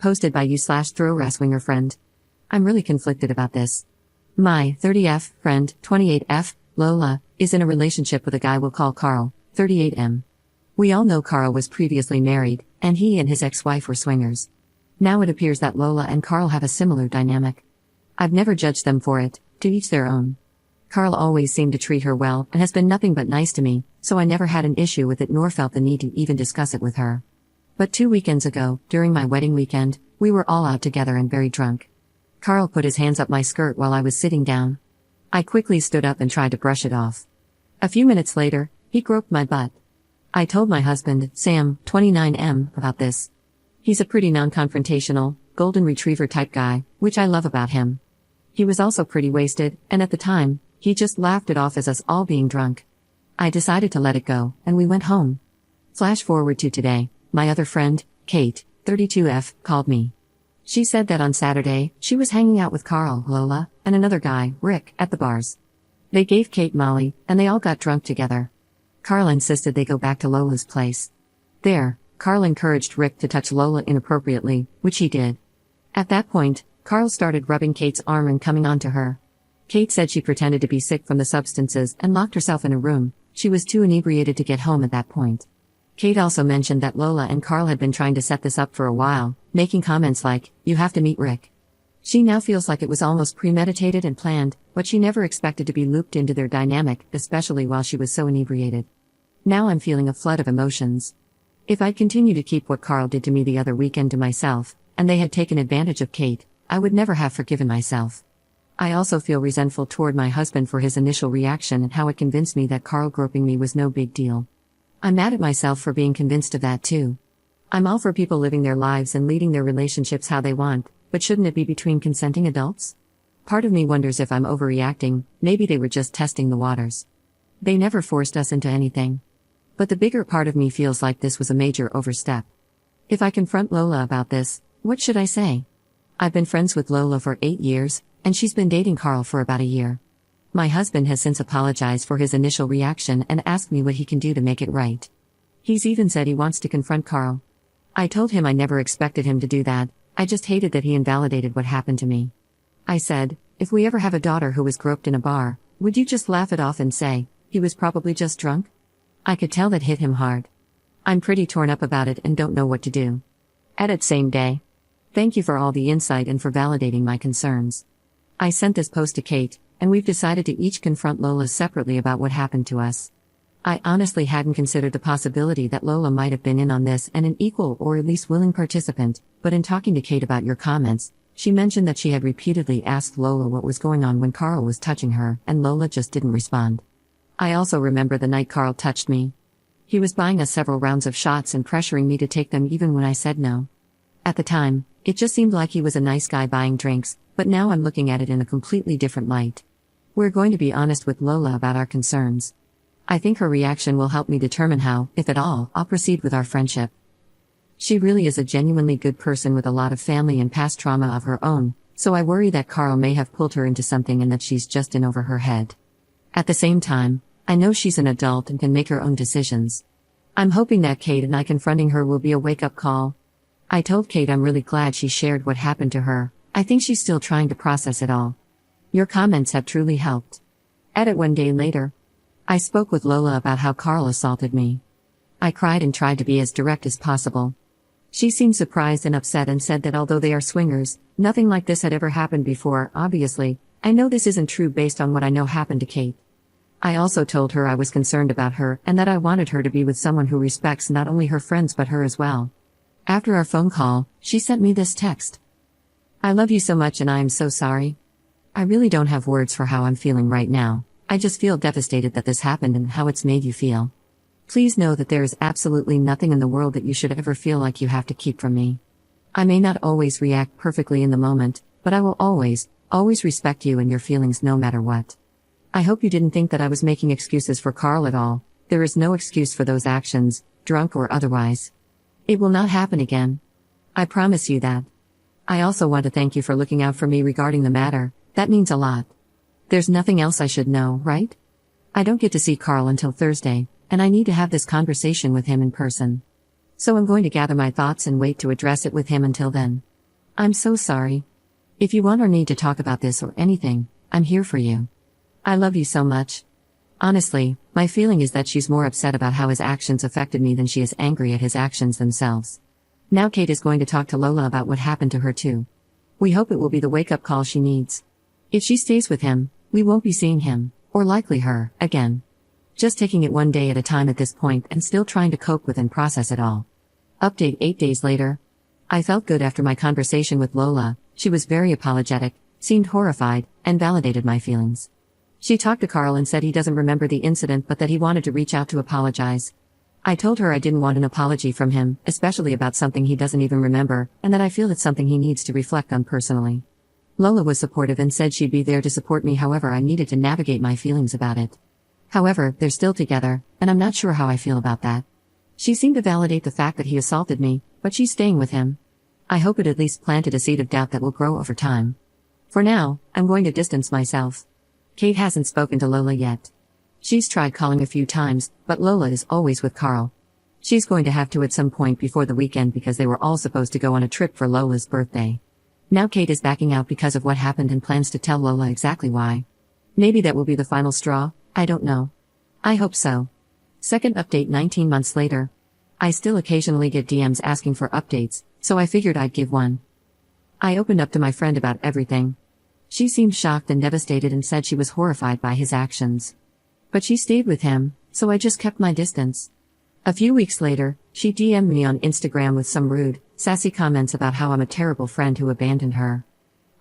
posted by you/throw-swinger friend. I'm really conflicted about this. My 30F friend, 28F, Lola, is in a relationship with a guy we'll call Carl, 38M. We all know Carl was previously married, and he and his ex-wife were swingers. Now it appears that Lola and Carl have a similar dynamic. I've never judged them for it, to each their own. Carl always seemed to treat her well and has been nothing but nice to me, so I never had an issue with it nor felt the need to even discuss it with her. But 2 weekends ago, during my wedding weekend, we were all out together and very drunk. Carl put his hands up my skirt while I was sitting down. I quickly stood up and tried to brush it off. A few minutes later, he groped my butt. I told my husband, Sam, 29M, about this. He's a pretty non-confrontational, golden retriever type guy, which I love about him. He was also pretty wasted, and at the time, he just laughed it off as us all being drunk. I decided to let it go, and we went home. Flash forward to today, my other friend, Kate, 32F, called me. She said that on Saturday, she was hanging out with Carl, Lola, and another guy, Rick, at the bars. They gave Kate Molly, and they all got drunk together. Carl insisted they go back to Lola's place. There, Carl encouraged Rick to touch Lola inappropriately, which he did. At that point, Carl started rubbing Kate's arm and coming onto her. Kate said she pretended to be sick from the substances and locked herself in a room. She was too inebriated to get home at that point. Kate also mentioned that Lola and Carl had been trying to set this up for a while, making comments like, "You have to meet Rick." She now feels like it was almost premeditated and planned, but she never expected to be looped into their dynamic, especially while she was so inebriated. Now I'm feeling a flood of emotions. If I'd continued to keep what Carl did to me the other weekend to myself, and they had taken advantage of Kate, I would never have forgiven myself. I also feel resentful toward my husband for his initial reaction and how it convinced me that Carl groping me was no big deal. I'm mad at myself for being convinced of that too. I'm all for people living their lives and leading their relationships how they want, but shouldn't it be between consenting adults? Part of me wonders if I'm overreacting. Maybe they were just testing the waters. They never forced us into anything. But the bigger part of me feels like this was a major overstep. If I confront Lola about this, what should I say? I've been friends with Lola for 8 years, and she's been dating Carl for about a year. My husband has since apologized for his initial reaction and asked me what he can do to make it right. He's even said he wants to confront Carl. I told him I never expected him to do that, I just hated that he invalidated what happened to me. I said, if we ever have a daughter who was groped in a bar, would you just laugh it off and say, he was probably just drunk? I could tell that hit him hard. I'm pretty torn up about it and don't know what to do. Edit same day. Thank you for all the insight and for validating my concerns. I sent this post to Kate, and we've decided to each confront Lola separately about what happened to us. I honestly hadn't considered the possibility that Lola might have been in on this and an equal or at least willing participant, but in talking to Kate about your comments, she mentioned that she had repeatedly asked Lola what was going on when Carl was touching her, and Lola just didn't respond. I also remember the night Carl touched me. He was buying us several rounds of shots and pressuring me to take them even when I said no. At the time, it just seemed like he was a nice guy buying drinks, but now I'm looking at it in a completely different light. We're going to be honest with Lola about our concerns. I think her reaction will help me determine how, if at all, I'll proceed with our friendship. She really is a genuinely good person with a lot of family and past trauma of her own, so I worry that Carl may have pulled her into something and that she's just in over her head. At the same time, I know she's an adult and can make her own decisions. I'm hoping that Kate and I confronting her will be a wake-up call. I told Kate I'm really glad she shared what happened to her. I think she's still trying to process it all. Your comments have truly helped. Edit 1 day later. I spoke with Lola about how Carl assaulted me. I cried and tried to be as direct as possible. She seemed surprised and upset and said that although they are swingers, nothing like this had ever happened before. Obviously, I know this isn't true based on what I know happened to Kate. I also told her I was concerned about her and that I wanted her to be with someone who respects not only her friends but her as well. After our phone call, she sent me this text. I love you so much and I am so sorry. I really don't have words for how I'm feeling right now. I just feel devastated that this happened and how it's made you feel. Please know that there is absolutely nothing in the world that you should ever feel like you have to keep from me. I may not always react perfectly in the moment, but I will always respect you and your feelings no matter what. I hope you didn't think that I was making excuses for Carl at all. There is no excuse for those actions, drunk or otherwise. It will not happen again. I promise you that. I also want to thank you for looking out for me regarding the matter. That means a lot. There's nothing else I should know, right? I don't get to see Carl until Thursday, and I need to have this conversation with him in person. So I'm going to gather my thoughts and wait to address it with him until then. I'm so sorry. If you want or need to talk about this or anything, I'm here for you. I love you so much. Honestly, my feeling is that she's more upset about how his actions affected me than she is angry at his actions themselves. Now Kate is going to talk to Lola about what happened to her too. We hope it will be the wake-up call she needs. If she stays with him, we won't be seeing him, or likely her, again. Just taking it one day at a time at this point and still trying to cope with and process it all. Update 8 days later. I felt good after my conversation with Lola. She was very apologetic, seemed horrified, and validated my feelings. She talked to Carl and said he doesn't remember the incident but that he wanted to reach out to apologize. I told her I didn't want an apology from him, especially about something he doesn't even remember, and that I feel it's something he needs to reflect on personally. Lola was supportive and said she'd be there to support me however I needed to navigate my feelings about it. However, they're still together, and I'm not sure how I feel about that. She seemed to validate the fact that he assaulted me, but she's staying with him. I hope it at least planted a seed of doubt that will grow over time. For now, I'm going to distance myself. Kate hasn't spoken to Lola yet. She's tried calling a few times, but Lola is always with Carl. She's going to have to at some point before the weekend because they were all supposed to go on a trip for Lola's birthday. Now Kate is backing out because of what happened and plans to tell Lola exactly why. Maybe that will be the final straw, I don't know. I hope so. Second update 19 months later. I still occasionally get DMs asking for updates, so I figured I'd give one. I opened up to my friend about everything. She seemed shocked and devastated and said she was horrified by his actions. But she stayed with him, so I just kept my distance. A few weeks later, she DM'd me on Instagram with some rude, sassy comments about how I'm a terrible friend who abandoned her.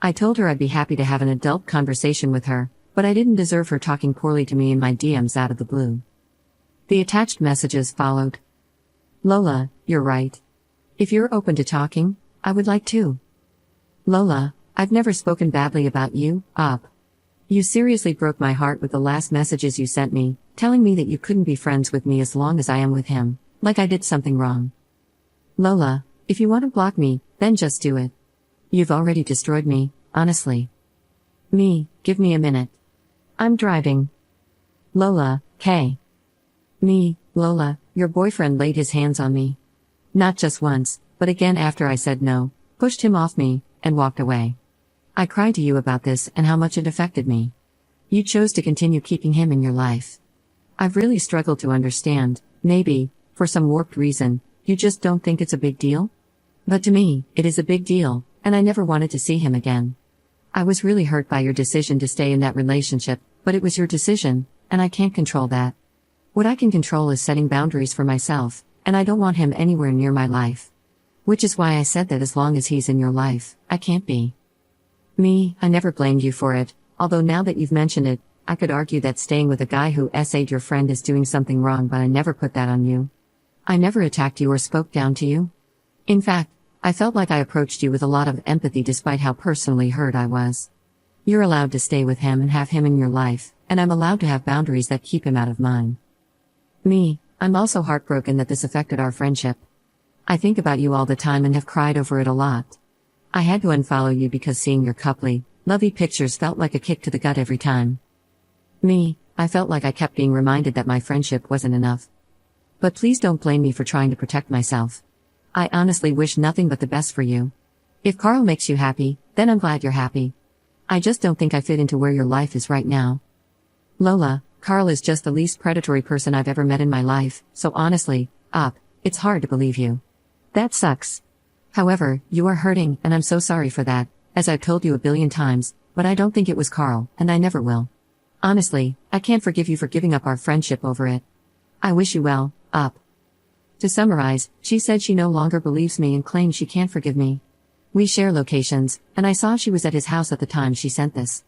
I told her I'd be happy to have an adult conversation with her, but I didn't deserve her talking poorly to me in my DMs out of the blue. The attached messages followed. Lola, you're right. If you're open to talking, I would like to. Lola, I've never spoken badly about you, up. You seriously broke my heart with the last messages you sent me, telling me that you couldn't be friends with me as long as I am with him, like I did something wrong. Lola, if you want to block me, then just do it. You've already destroyed me, honestly. Give me a minute. I'm driving. Lola, K. Lola, your boyfriend laid his hands on me. Not just once, but again after I said no, pushed him off me, and walked away. I cried to you about this and how much it affected me. You chose to continue keeping him in your life. I've really struggled to understand, maybe, for some warped reason, you just don't think it's a big deal? But to me, it is a big deal, and I never wanted to see him again. I was really hurt by your decision to stay in that relationship, but it was your decision, and I can't control that. What I can control is setting boundaries for myself, and I don't want him anywhere near my life. Which is why I said that as long as he's in your life, I can't be. I never blamed you for it, although now that you've mentioned it, I could argue that staying with a guy who SA'd your friend is doing something wrong, but I never put that on you. I never attacked you or spoke down to you. In fact, I felt like I approached you with a lot of empathy despite how personally hurt I was. You're allowed to stay with him and have him in your life, and I'm allowed to have boundaries that keep him out of mine. I'm also heartbroken that this affected our friendship. I think about you all the time and have cried over it a lot. I had to unfollow you because seeing your coupley, lovey pictures felt like a kick to the gut every time. I felt like I kept being reminded that my friendship wasn't enough. But please don't blame me for trying to protect myself. I honestly wish nothing but the best for you. If Carl makes you happy, then I'm glad you're happy. I just don't think I fit into where your life is right now. Lola, Carl is just the least predatory person I've ever met in my life, so honestly, it's hard to believe you. That sucks. However, you are hurting, and I'm so sorry for that, as I've told you a billion times, but I don't think it was Carl, and I never will. Honestly, I can't forgive you for giving up our friendship over it. I wish you well, To summarize, she said she no longer believes me and claims she can't forgive me. We share locations, and I saw she was at his house at the time she sent this.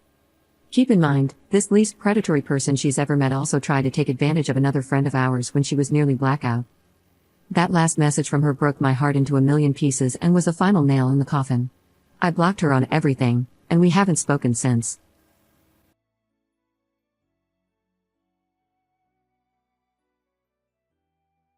Keep in mind, this least predatory person she's ever met also tried to take advantage of another friend of ours when she was nearly blackout. That last message from her broke my heart into a million pieces and was the final nail in the coffin. I blocked her on everything, and we haven't spoken since.